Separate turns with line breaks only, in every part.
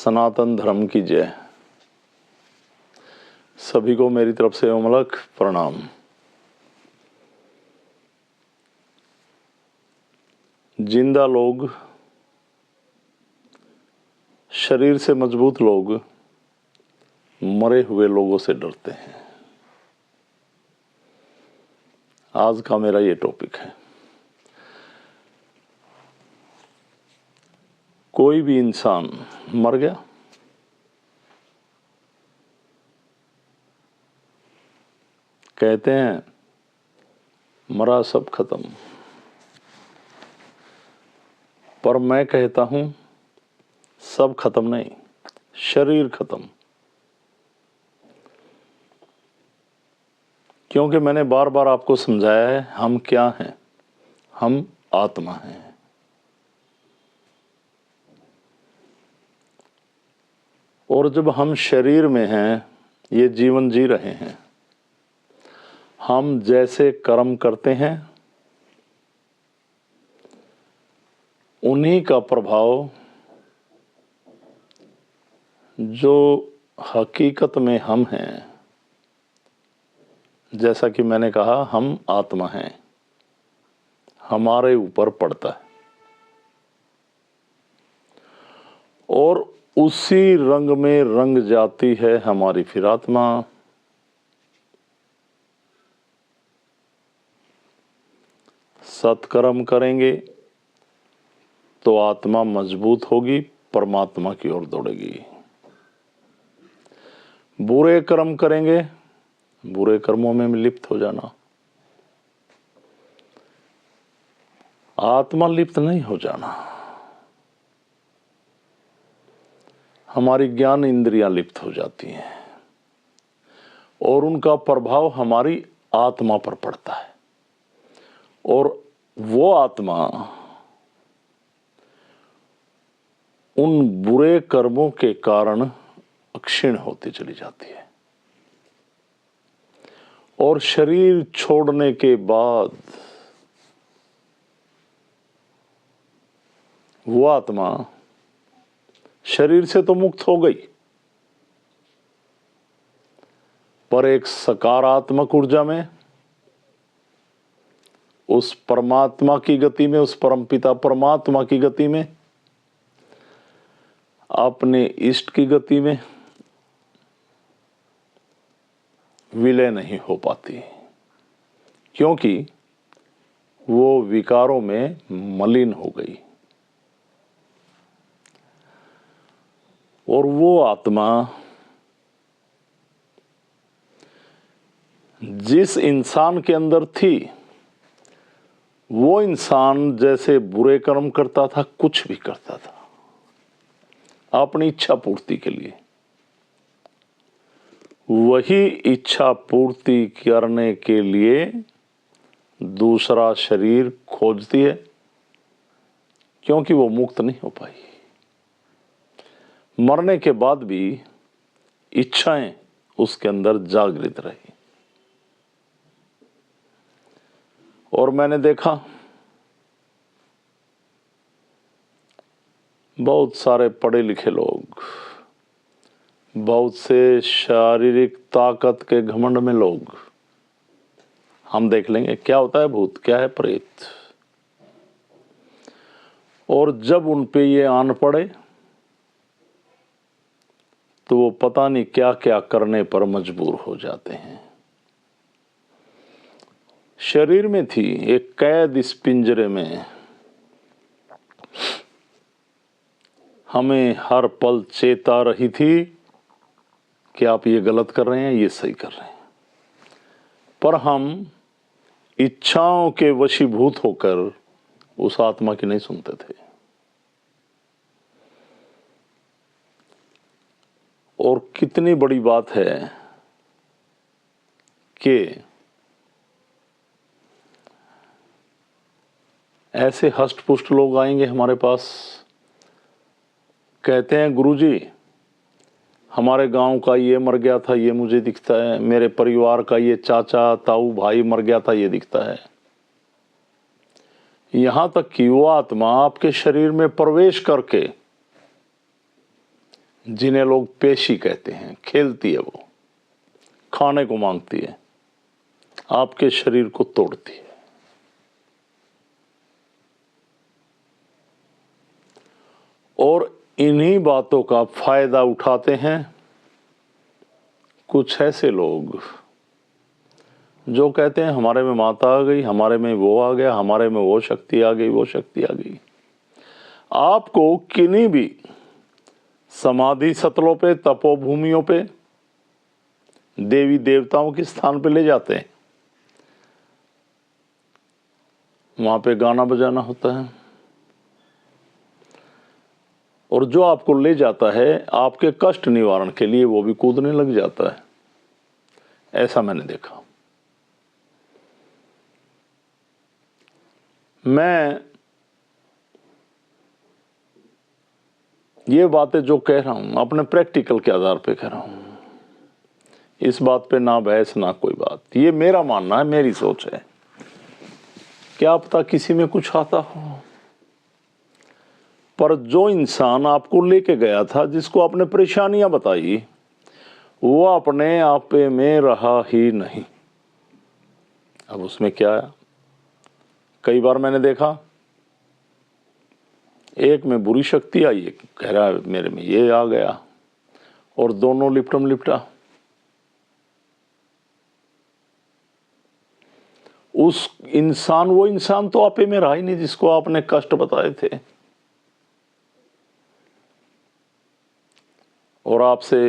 सनातन धर्म की जय। सभी को मेरी तरफ से अमलक प्रणाम। जिंदा लोग, शरीर से मजबूत लोग मरे हुए लोगों से डरते हैं। आज का मेरा ये टॉपिक है। कोई भी इंसान मर गया, कहते हैं मरा सब खत्म, पर मैं कहता हूं सब खत्म नहीं, शरीर खत्म। क्योंकि मैंने बार बार आपको समझाया है हम क्या हैं। हम आत्मा हैं। और जब हम शरीर में हैं, ये जीवन जी रहे हैं, हम जैसे कर्म करते हैं उन्हीं का प्रभाव जो हकीकत में हम हैं, जैसा कि मैंने कहा हम आत्मा हैं, हमारे ऊपर पड़ता है। और उसी रंग में रंग जाती है हमारी फिर आत्मा। सत्कर्म करेंगे तो आत्मा मजबूत होगी, परमात्मा की ओर दौड़ेगी। बुरे कर्म करेंगे, बुरे कर्मों में लिप्त हो जाना, आत्मा लिप्त नहीं हो जाना। हमारी ज्ञान इंद्रियां लिप्त हो जाती हैं और उनका प्रभाव हमारी आत्मा पर पड़ता है। और वो आत्मा उन बुरे कर्मों के कारण क्षीण होती चली जाती है। और शरीर छोड़ने के बाद वो आत्मा शरीर से तो मुक्त हो गई, पर एक सकारात्मक ऊर्जा में, उस परमात्मा की गति में, उस परमपिता परमात्मा की गति में, अपने इष्ट की गति में विलय नहीं हो पाती, क्योंकि वो विकारों में मलिन हो गई। और वो आत्मा जिस इंसान के अंदर थी, वो इंसान जैसे बुरे कर्म करता था, कुछ भी करता था अपनी इच्छा पूर्ति के लिए, वही इच्छा पूर्ति करने के लिए दूसरा शरीर खोजती है, क्योंकि वो मुक्त नहीं हो पाई। मरने के बाद भी इच्छाएं उसके अंदर जागृत रही। और मैंने देखा बहुत सारे पढ़े लिखे लोग, बहुत से शारीरिक ताकत के घमंड में लोग, हम देख लेंगे क्या होता है भूत, क्या है प्रेत। और जब उन पे ये आन पड़े तो वो पता नहीं क्या क्या करने पर मजबूर हो जाते हैं। शरीर में थी एक कैद, इस पिंजरे में हमें हर पल चेता रही थी कि आप ये गलत कर रहे हैं, ये सही कर रहे हैं, पर हम इच्छाओं के वशीभूत होकर उस आत्मा की नहीं सुनते थे। और कितनी बड़ी बात है कि ऐसे हष्ट पुष्ट लोग आएंगे हमारे पास, कहते हैं गुरुजी हमारे गांव का ये मर गया था, ये मुझे दिखता है, मेरे परिवार का ये चाचा ताऊ भाई मर गया था, ये दिखता है। यहां तक कि वो आत्मा आपके शरीर में प्रवेश करके जिन्हें लोग पेशी कहते हैं, खेलती है, वो खाने को मांगती है, आपके शरीर को तोड़ती है। और इन्हीं बातों का फायदा उठाते हैं कुछ ऐसे लोग जो कहते हैं हमारे में माता आ गई, हमारे में वो आ गया, हमारे में वो शक्ति आ गई, वो शक्ति आ गई। आपको किन्हीं भी समाधि स्थलों पे, तपोभूमियों पे, देवी देवताओं के स्थान पे ले जाते हैं, वहां पे गाना बजाना होता है, और जो आपको ले जाता है आपके कष्ट निवारण के लिए, वो भी कूदने लग जाता है। ऐसा मैंने देखा। मैं ये बातें जो कह रहा हूं अपने प्रैक्टिकल के आधार पे कह रहा हूं। इस बात पे ना बहस ना कोई बात। ये मेरा मानना है, मेरी सोच है। क्या पता किसी में कुछ आता हो, पर जो इंसान आपको लेके गया था, जिसको आपने परेशानियां बताई, वो अपने आप में रहा ही नहीं। अब उसमें क्या है? कई बार मैंने देखा, एक में बुरी शक्ति आई, एक कह रहा है मेरे में ये आ गया, और दोनों लिपटम लिपटा। उस इंसान, वो इंसान तो आपे में रहा ही नहीं जिसको आपने कष्ट बताए थे। और आपसे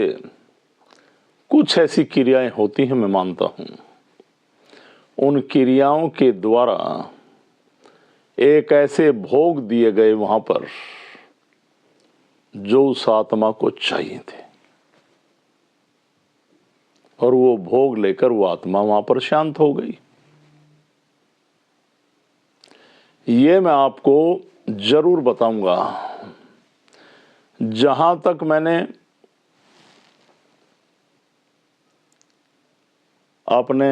कुछ ऐसी क्रियाएं होती हैं, मैं मानता हूं, उन क्रियाओं के द्वारा एक ऐसे भोग दिए गए वहां पर जो उस आत्मा को चाहिए थे, और वो भोग लेकर वो आत्मा वहां पर शांत हो गई। ये मैं आपको जरूर बताऊंगा। जहां तक मैंने अपने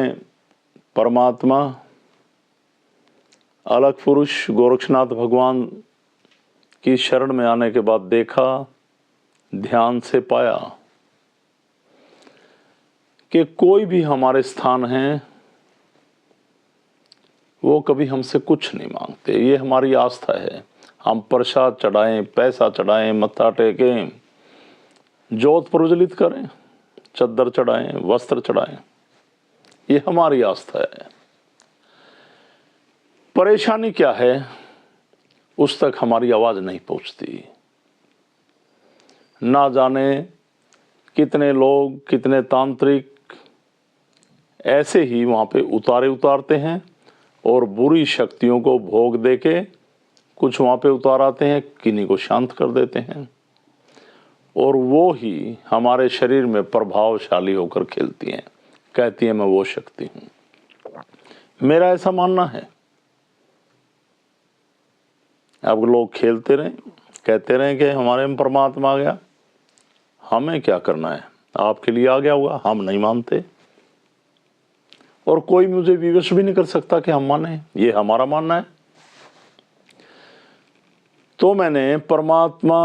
परमात्मा अलग पुरुष गोरक्षनाथ भगवान की शरण में आने के बाद देखा, ध्यान से पाया कि कोई भी हमारे स्थान है, वो कभी हमसे कुछ नहीं मांगते। ये हमारी आस्था है। हम प्रसाद चढ़ाएं, पैसा चढ़ाएं, मत्था टेकें, ज्योत प्रज्वलित करें, चद्दर चढ़ाएं, वस्त्र चढ़ाएं, ये हमारी आस्था है। परेशानी क्या है, उस तक हमारी आवाज नहीं पहुंचती। ना जाने कितने लोग, कितने तांत्रिक ऐसे ही वहां पे उतारते हैं, और बुरी शक्तियों को भोग देके कुछ वहां पे उतार आते हैं, किन्हीं को शांत कर देते हैं, और वो ही हमारे शरीर में प्रभावशाली होकर खेलती हैं, कहती हैं मैं वो शक्ति हूं। मेरा ऐसा मानना है। अब लोग खेलते रहें, कहते रहें कि हमारे में परमात्मा आ गया, हमें क्या करना है? आपके लिए आ गया होगा, हम नहीं मानते, और कोई मुझे विवश भी नहीं कर सकता कि हम माने। ये हमारा मानना है। तो मैंने परमात्मा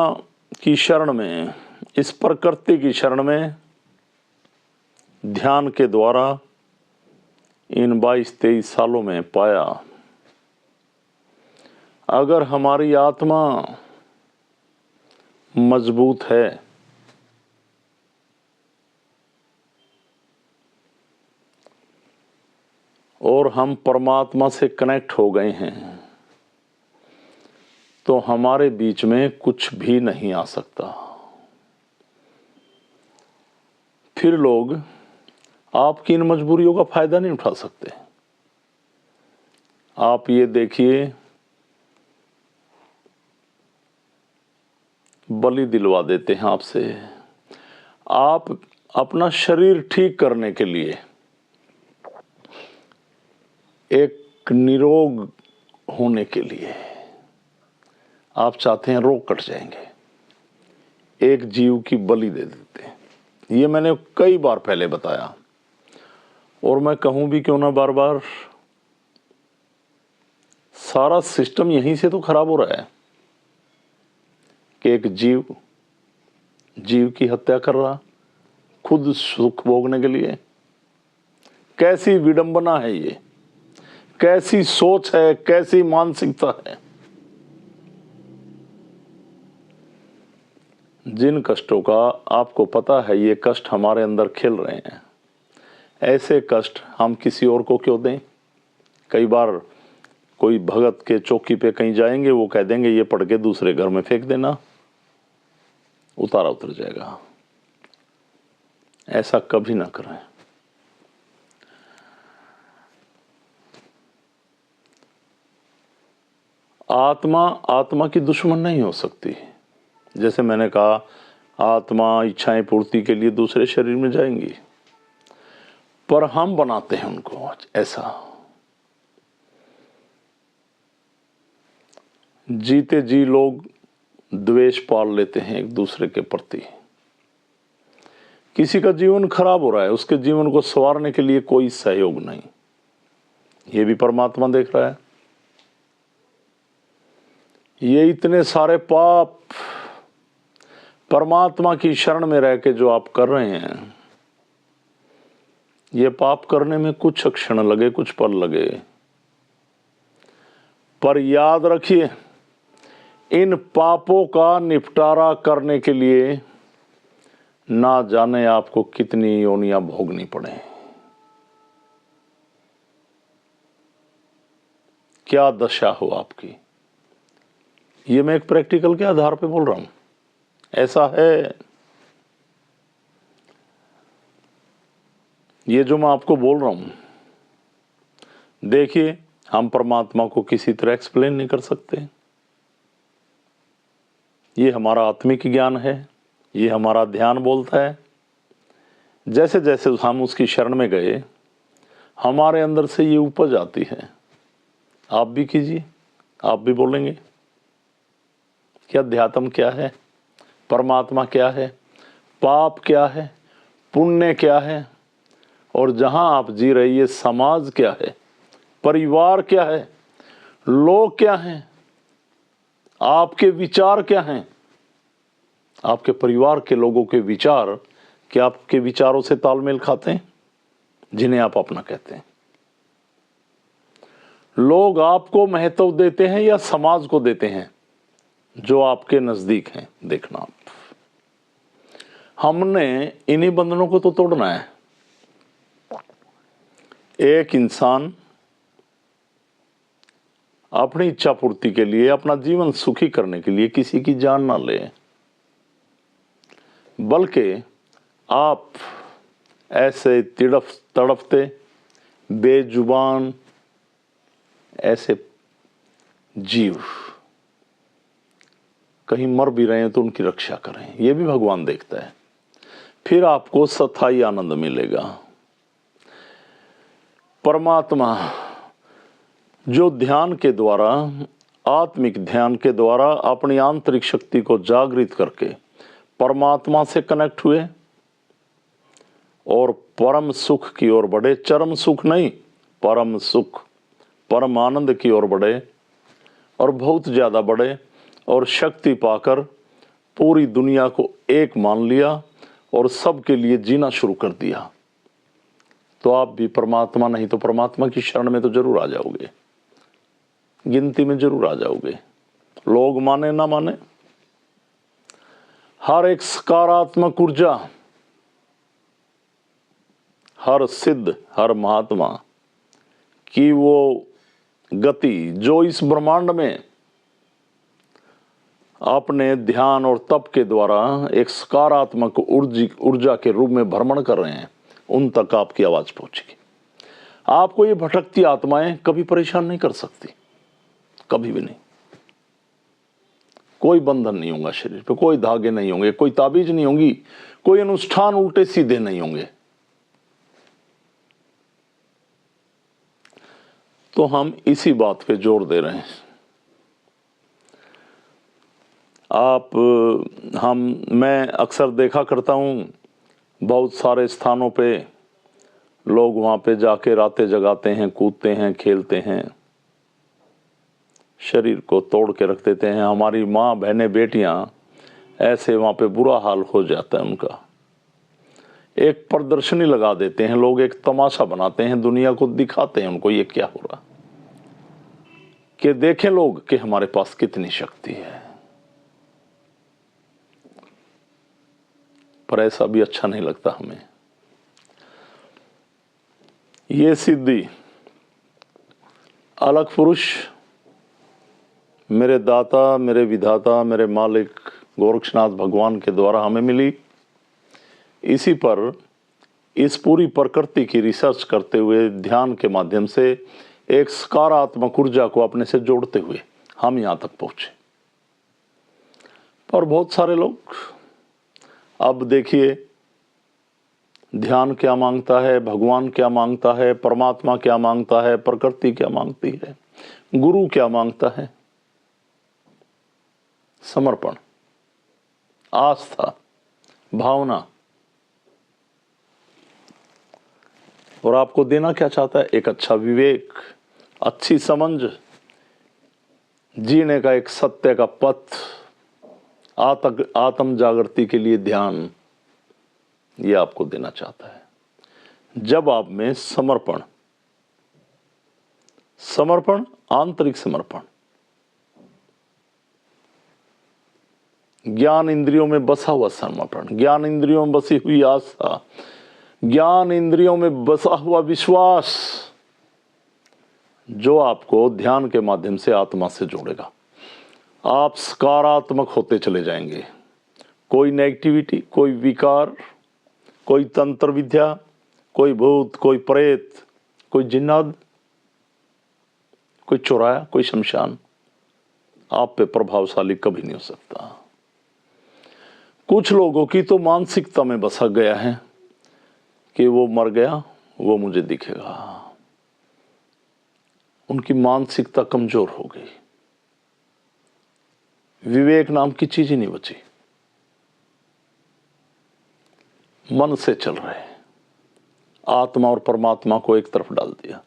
की शरण में, इस प्रकृति की शरण में ध्यान के द्वारा इन 22-23 सालों में पाया, अगर हमारी आत्मा मजबूत है, और हम परमात्मा से कनेक्ट हो गए हैं, तो हमारे बीच में कुछ भी नहीं आ सकता। फिर लोग आपकी इन मजबूरियों का फायदा नहीं उठा सकते। आप ये देखिए, बलि दिलवा देते हैं आपसे। आप अपना शरीर ठीक करने के लिए, एक निरोग होने के लिए, आप चाहते हैं रोग कट जाएंगे, एक जीव की बलि दे देते हैं। ये मैंने कई बार पहले बताया, और मैं कहूं भी क्यों ना बार बार, सारा सिस्टम यहीं से तो खराब हो रहा है कि एक जीव जीव की हत्या कर रहा, खुद सुख भोगने के लिए। कैसी विडंबना है ये, कैसी सोच है, कैसी मानसिकता है। जिन कष्टों का आपको पता है ये कष्ट हमारे अंदर खिल रहे हैं, ऐसे कष्ट हम किसी और को क्यों दें। कई बार कोई भगत के चौकी पे कहीं जाएंगे, वो कह देंगे ये पढ़ के दूसरे घर में फेंक देना, उतारा उतर जाएगा। ऐसा कभी ना करें। आत्मा की दुश्मन नहीं हो सकती। जैसे मैंने कहा, आत्मा इच्छाएं पूर्ति के लिए दूसरे शरीर में जाएंगी, पर हम बनाते हैं उनको ऐसा। जीते जी लोग द्वेष पाल लेते हैं एक दूसरे के प्रति। किसी का जीवन खराब हो रहा है, उसके जीवन को संवारने के लिए कोई सहयोग नहीं। ये भी परमात्मा देख रहा है। ये इतने सारे पाप परमात्मा की शरण में रह के जो आप कर रहे हैं, ये पाप करने में कुछ क्षण लगे, कुछ पल लगे, पर याद रखिए इन पापों का निपटारा करने के लिए ना जाने आपको कितनी योनियां भोगनी पड़े। क्या दशा हो आपकी। ये मैं एक प्रैक्टिकल के आधार पे बोल रहा हूं, ऐसा है। ये जो मैं आपको बोल रहा हूं, देखिए हम परमात्मा को किसी तरह एक्सप्लेन नहीं कर सकते। ये हमारा आत्मिक ज्ञान है, ये हमारा ध्यान बोलता है। जैसे जैसे हम उसकी शरण में गए, हमारे अंदर से ये उपज आती है। आप भी कीजिए, आप भी बोलेंगे कि अध्यात्म क्या है, परमात्मा क्या है, पाप क्या है, पुण्य क्या है, और जहां आप जी रही है समाज क्या है, परिवार क्या है, लोग क्या हैं, आपके विचार क्या हैं। आपके परिवार के लोगों के विचार क्या आपके विचारों से तालमेल खाते हैं, जिन्हें आप अपना कहते हैं। लोग आपको महत्व देते हैं या समाज को देते हैं जो आपके नजदीक हैं। देखना आप, हमने इन्हीं बंधनों को तो तोड़ना है। एक इंसान अपनी इच्छा पूर्ति के लिए, अपना जीवन सुखी करने के लिए किसी की जान ना ले, बल्कि आप ऐसे तड़पते बेजुबान ऐसे जीव कहीं मर भी रहे हैं तो उनकी रक्षा करें। यह भी भगवान देखता है। फिर आपको सथाई आनंद मिलेगा। परमात्मा जो ध्यान के द्वारा, आत्मिक ध्यान के द्वारा अपनी आंतरिक शक्ति को जागृत करके परमात्मा से कनेक्ट हुए और परम सुख की ओर बढ़े, चरम सुख नहीं, परम सुख, परम आनंद की ओर बढ़े, और बहुत ज्यादा बढ़े, और शक्ति पाकर पूरी दुनिया को एक मान लिया और सबके लिए जीना शुरू कर दिया, तो आप भी परमात्मा नहीं तो परमात्मा की शरण में तो जरूर आ जाओगे, गिनती में जरूर आ जाओगे। लोग माने ना माने, हर एक सकारात्मक ऊर्जा, हर सिद्ध, हर महात्मा की वो गति जो इस ब्रह्मांड में अपने ध्यान और तप के द्वारा एक सकारात्मक ऊर्जा के रूप में भ्रमण कर रहे हैं, उन तक आपकी आवाज पहुंचेगी। आपको ये भटकती आत्माएं कभी परेशान नहीं कर सकती, कभी भी नहीं। कोई बंधन नहीं होगा शरीर पे, कोई धागे नहीं होंगे, कोई ताबीज नहीं होंगी, कोई अनुष्ठान उल्टे सीधे नहीं होंगे। तो हम इसी बात पे जोर दे रहे हैं। मैं अक्सर देखा करता हूं, बहुत सारे स्थानों पे लोग वहां पे जाके रातें जगाते हैं, कूदते हैं, खेलते हैं, शरीर को तोड़ के रख देते हैं। हमारी माँ बहनें बेटियां ऐसे वहाँ पे बुरा हाल हो जाता है उनका। एक प्रदर्शनी लगा देते हैं लोग, एक तमाशा बनाते हैं, दुनिया को दिखाते हैं उनको ये क्या हो रहा, कि देखें लोग कि हमारे पास कितनी शक्ति है। पर ऐसा भी अच्छा नहीं लगता हमें। ये सिद्धि अलग पुरुष, मेरे दाता, मेरे विधाता, मेरे मालिक गोरक्षनाथ भगवान के द्वारा हमें मिली। इसी पर इस पूरी प्रकृति की रिसर्च करते हुए ध्यान के माध्यम से एक सकारात्मक ऊर्जा को अपने से जोड़ते हुए हम यहाँ तक पहुँचे। पर बहुत सारे लोग, अब देखिए ध्यान क्या मांगता है, भगवान क्या मांगता है, परमात्मा क्या मांगता है, प्रकृति क्या मांगती है, गुरु क्या मांगता है। समर्पण, आस्था, भावना। और आपको देना क्या चाहता है? एक अच्छा विवेक, अच्छी समझ, जीने का एक सत्य का पथ, आत्म जागृति के लिए ध्यान, ये आपको देना चाहता है। जब आप में समर्पण, आंतरिक समर्पण, ज्ञान इंद्रियों में बसा हुआ समर्पण, ज्ञान इंद्रियों में बसी हुई आस्था, ज्ञान इंद्रियों में बसा हुआ विश्वास, जो आपको ध्यान के माध्यम से आत्मा से जोड़ेगा। आप सकारात्मक होते चले जाएंगे। कोई नेगेटिविटी, कोई विकार, कोई तंत्र विद्या, कोई भूत, कोई प्रेत, कोई जिन्नात, कोई चौराया, कोई शमशान आप पे प्रभावशाली कभी नहीं हो सकता। कुछ लोगों की तो मानसिकता में बसा गया है कि वो मर गया, वो मुझे दिखेगा। उनकी मानसिकता कमजोर हो गई, विवेक नाम की चीज ही नहीं बची, मन से चल रहे, आत्मा और परमात्मा को एक तरफ डाल दिया।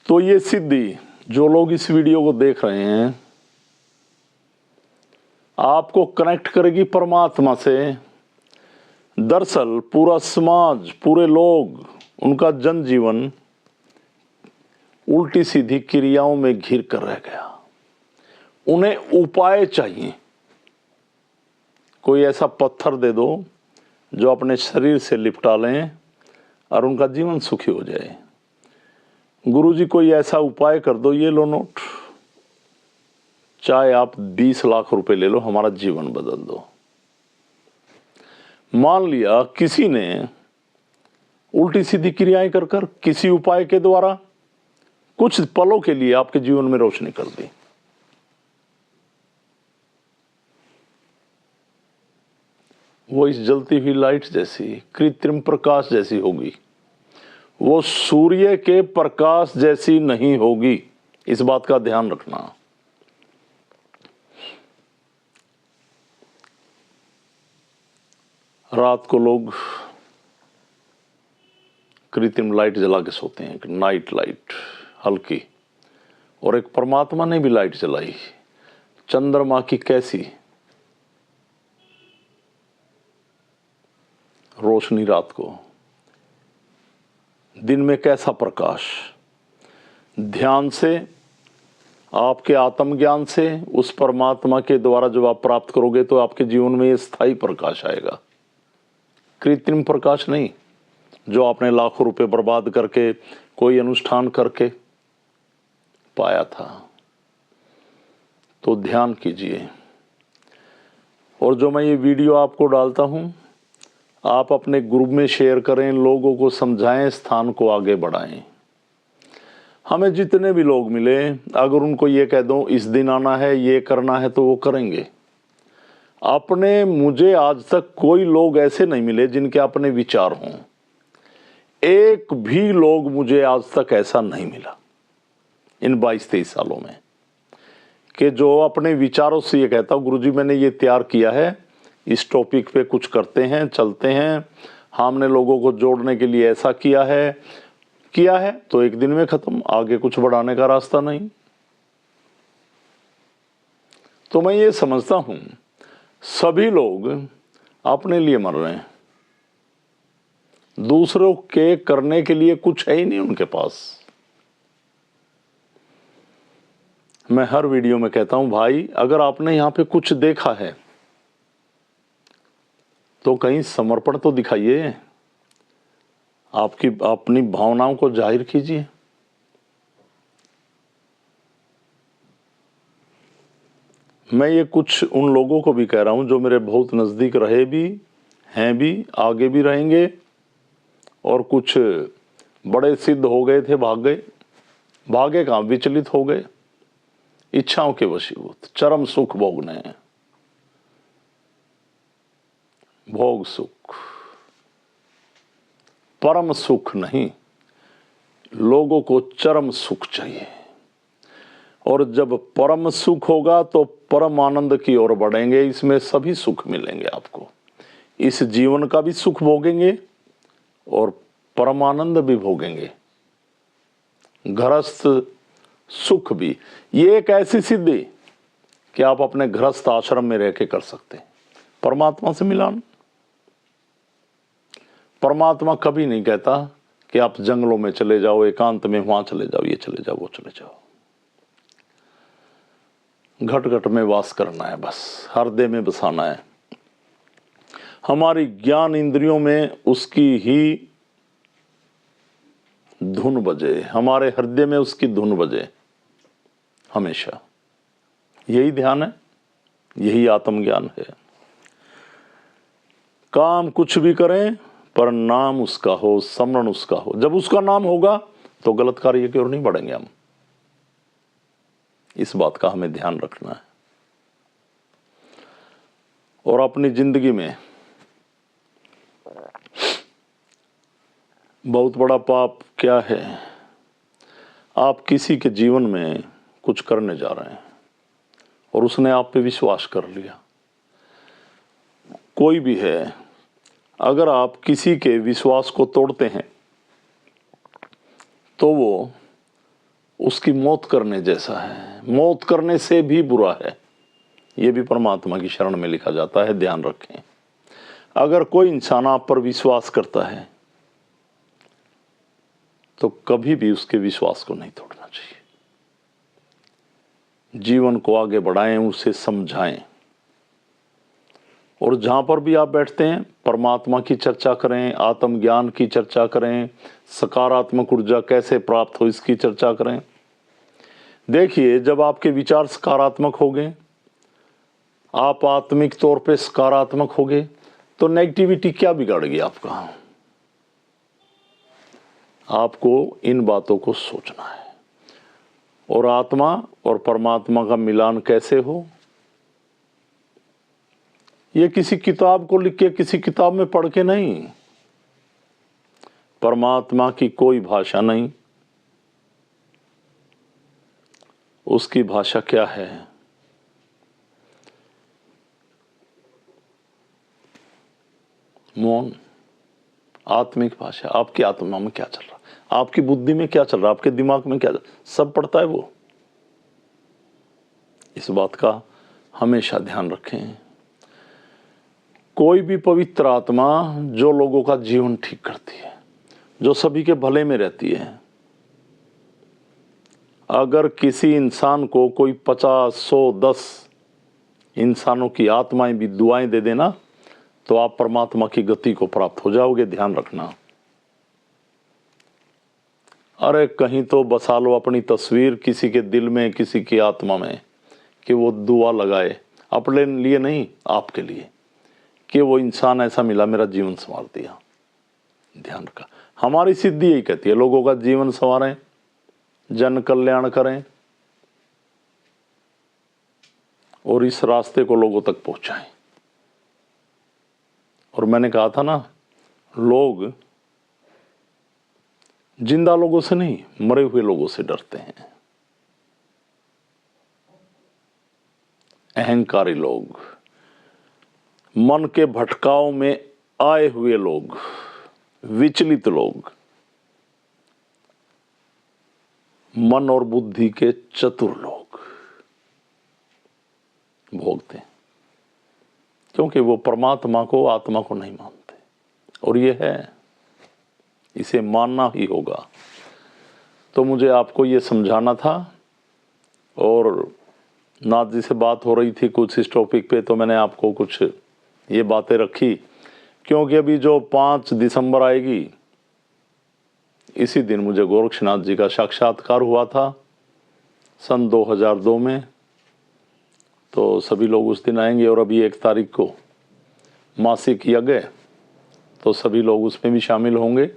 तो ये सिद्धि, जो लोग इस वीडियो को देख रहे हैं, आपको कनेक्ट करेगी परमात्मा से। दरअसल पूरा समाज, पूरे लोग, उनका जनजीवन उल्टी सीधी क्रियाओं में घिर कर रह गया। उन्हें उपाय चाहिए। कोई ऐसा पत्थर दे दो जो अपने शरीर से लिपटा लें और उनका जीवन सुखी हो जाए। गुरुजी कोई ऐसा उपाय कर दो, ये लो नोट, चाहे आप 20 लाख रुपए ले लो, हमारा जीवन बदल दो। मान लिया किसी ने उल्टी सीधी क्रियाएं कर कर, किसी उपाय के द्वारा कुछ पलों के लिए आपके जीवन में रोशनी कर दी। वो इस जलती हुई लाइट जैसी, कृत्रिम प्रकाश जैसी होगी, वो सूर्य के प्रकाश जैसी नहीं होगी। इस बात का ध्यान रखना। रात को लोग कृत्रिम लाइट जला के सोते हैं, नाइट लाइट हल्की, और एक परमात्मा ने भी लाइट जलाई, चंद्रमा की कैसी रोशनी रात को, दिन में कैसा प्रकाश। ध्यान से, आपके आत्मज्ञान से, उस परमात्मा के द्वारा जब आप प्राप्त करोगे तो आपके जीवन में ये स्थायी प्रकाश आएगा, कृत्रिम प्रकाश नहीं, जो आपने लाखों रुपए बर्बाद करके कोई अनुष्ठान करके पाया था। तो ध्यान कीजिए। और जो मैं ये वीडियो आपको डालता हूं, आप अपने ग्रुप में शेयर करें, लोगों को समझाएं, स्थान को आगे बढ़ाएं। हमें जितने भी लोग मिले, अगर उनको ये कह दो इस दिन आना है, ये करना है, तो वो करेंगे। अपने, मुझे आज तक कोई लोग ऐसे नहीं मिले जिनके अपने विचार हों। एक भी लोग मुझे आज तक ऐसा नहीं मिला इन 22-23 सालों में कि जो अपने विचारों से ये कहता हूँ गुरुजी मैंने ये तैयार किया है, इस टॉपिक पे कुछ करते हैं, चलते हैं, हमने लोगों को जोड़ने के लिए ऐसा किया है, तो एक दिन में खत्म, आगे कुछ बढ़ाने का रास्ता नहीं। तो मैं ये समझता हूं सभी लोग अपने लिए मर रहे हैं, दूसरों के करने के लिए कुछ है ही नहीं उनके पास। मैं हर वीडियो में कहता हूं भाई, अगर आपने यहां पे कुछ देखा है तो कहीं समर्पण तो दिखाइए, आपकी अपनी भावनाओं को जाहिर कीजिए। मैं ये कुछ उन लोगों को भी कह रहा हूं जो मेरे बहुत नज़दीक रहे भी हैं, भी आगे भी रहेंगे, और कुछ बड़े सिद्ध हो गए थे, भागे कहाँ, विचलित हो गए, इच्छाओं के वशीभूत, चरम सुख भोगने हैं, भोग सुख, परम सुख नहीं, लोगों को चरम सुख चाहिए। और जब परम सुख होगा तो परम आनंद की ओर बढ़ेंगे, इसमें सभी सुख मिलेंगे आपको, इस जीवन का भी सुख भोगेंगे और परम आनंद भी भोगेंगे, गृहस्थ सुख भी। ये एक ऐसी सिद्धि कि आप अपने गृहस्थ आश्रम में रह के कर सकते हैं परमात्मा से मिलान। परमात्मा कभी नहीं कहता कि आप जंगलों में चले जाओ, एकांत में वहां चले जाओ, ये चले जाओ, वो चले जाओ। घट घट में वास करना है, बस हृदय में बसाना है। हमारी ज्ञान इंद्रियों में उसकी ही धुन बजे, हमारे हृदय में उसकी धुन बजे हमेशा। यही ध्यान है, यही आत्मज्ञान है। काम कुछ भी करें पर नाम उसका हो, स्मरण उसका हो। जब उसका नाम होगा तो गलत कार्य की ओर नहीं बढ़ेंगे हम। इस बात का हमें ध्यान रखना है। और अपनी जिंदगी में बहुत बड़ा पाप क्या है, आप किसी के जीवन में कुछ करने जा रहे हैं और उसने आप पे विश्वास कर लिया। कोई भी है, अगर आप किसी के विश्वास को तोड़ते हैं तो वो उसकी मौत करने जैसा है, मौत करने से भी बुरा है। ये भी परमात्मा की शरण में लिखा जाता है, ध्यान रखें। अगर कोई इंसान आप पर विश्वास करता है तो कभी भी उसके विश्वास को नहीं तोड़ना चाहिए। जीवन को आगे बढ़ाएं, उसे समझाएं, और जहां पर भी आप बैठते हैं परमात्मा की चर्चा करें, आत्मज्ञान की चर्चा करें, सकारात्मक ऊर्जा कैसे प्राप्त हो इसकी चर्चा करें। देखिए, जब आपके विचार सकारात्मक हो गए, आप आत्मिक तौर पे सकारात्मक हो गए, तो नेगेटिविटी क्या बिगाड़ेगी आपका। आपको इन बातों को सोचना है। और आत्मा और परमात्मा का मिलान कैसे हो, ये किसी किताब को लिख के, किसी किताब में पढ़ के नहीं। परमात्मा की कोई भाषा नहीं, उसकी भाषा क्या है, मौन। आत्मिक भाषा, आपकी आत्मा में क्या चल रहा, आपकी बुद्धि में क्या चल रहा, आपके दिमाग में क्या चल रहा, सब पढ़ता है वो। इस बात का हमेशा ध्यान रखें। कोई भी पवित्र आत्मा जो लोगों का जीवन ठीक करती है, जो सभी के भले में रहती है, अगर किसी इंसान को कोई 50, 100, 10 इंसानों की आत्माएं भी दुआएं दे देना तो आप परमात्मा की गति को प्राप्त हो जाओगे, ध्यान रखना। अरे कहीं तो बसा लो अपनी तस्वीर किसी के दिल में, किसी की आत्मा में, कि वो दुआ लगाए, अपने लिए नहीं, आपके लिए, कि वो इंसान ऐसा मिला, मेरा जीवन संवार दिया। ध्यान रखा। हमारी सिद्धि यही कहती है, लोगों का जीवन संवारें, जन कल्याण करें और इस रास्ते को लोगों तक पहुंचाएं। और मैंने कहा था ना, लोग जिंदा लोगों से नहीं, मरे हुए लोगों से डरते हैं। अहंकारी लोग, मन के भटकाव में आए हुए लोग, विचलित लोग, मन और बुद्धि के चतुर लोग, भोगते हैं, क्योंकि वो परमात्मा को, आत्मा को नहीं मानते। और ये है, इसे मानना ही होगा। तो मुझे आपको ये समझाना था। और नाथ जी से बात हो रही थी कुछ इस टॉपिक पे, तो मैंने आपको कुछ ये बातें रखी, क्योंकि अभी जो 5 दिसंबर आएगी, इसी दिन मुझे गोरक्षनाथ जी का साक्षात्कार हुआ था सन 2002 में। तो सभी लोग उस दिन आएंगे। और अभी 1 तारीख को मासिक यज्ञ, तो सभी लोग उसमें भी शामिल होंगे।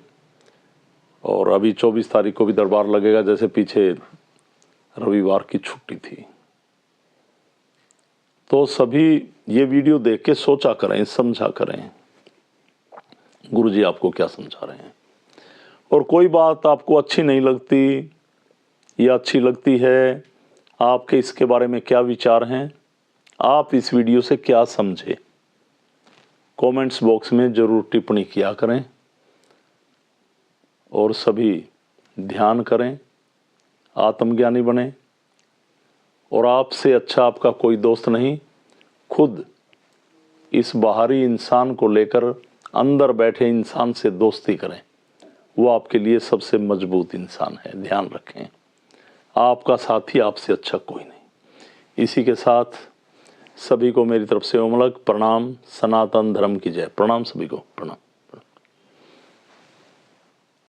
और अभी 24 तारीख को भी दरबार लगेगा, जैसे पीछे रविवार की छुट्टी थी। तो सभी ये वीडियो देख के सोचा करें, समझा करें गुरुजी आपको क्या समझा रहे हैं। और कोई बात आपको अच्छी नहीं लगती या अच्छी लगती है, आपके इसके बारे में क्या विचार हैं, आप इस वीडियो से क्या समझे, कमेंट्स बॉक्स में ज़रूर टिप्पणी किया करें। और सभी ध्यान करें, आत्मज्ञानी बने। और आपसे अच्छा आपका कोई दोस्त नहीं। खुद इस बाहरी इंसान को लेकर अंदर बैठे इंसान से दोस्ती करें, वो आपके लिए सबसे मजबूत इंसान है। ध्यान रखें, आपका साथी आपसे अच्छा कोई नहीं। इसी के साथ सभी को मेरी तरफ से उमलक प्रणाम। सनातन धर्म की जय। प्रणाम सभी को, प्रणाम।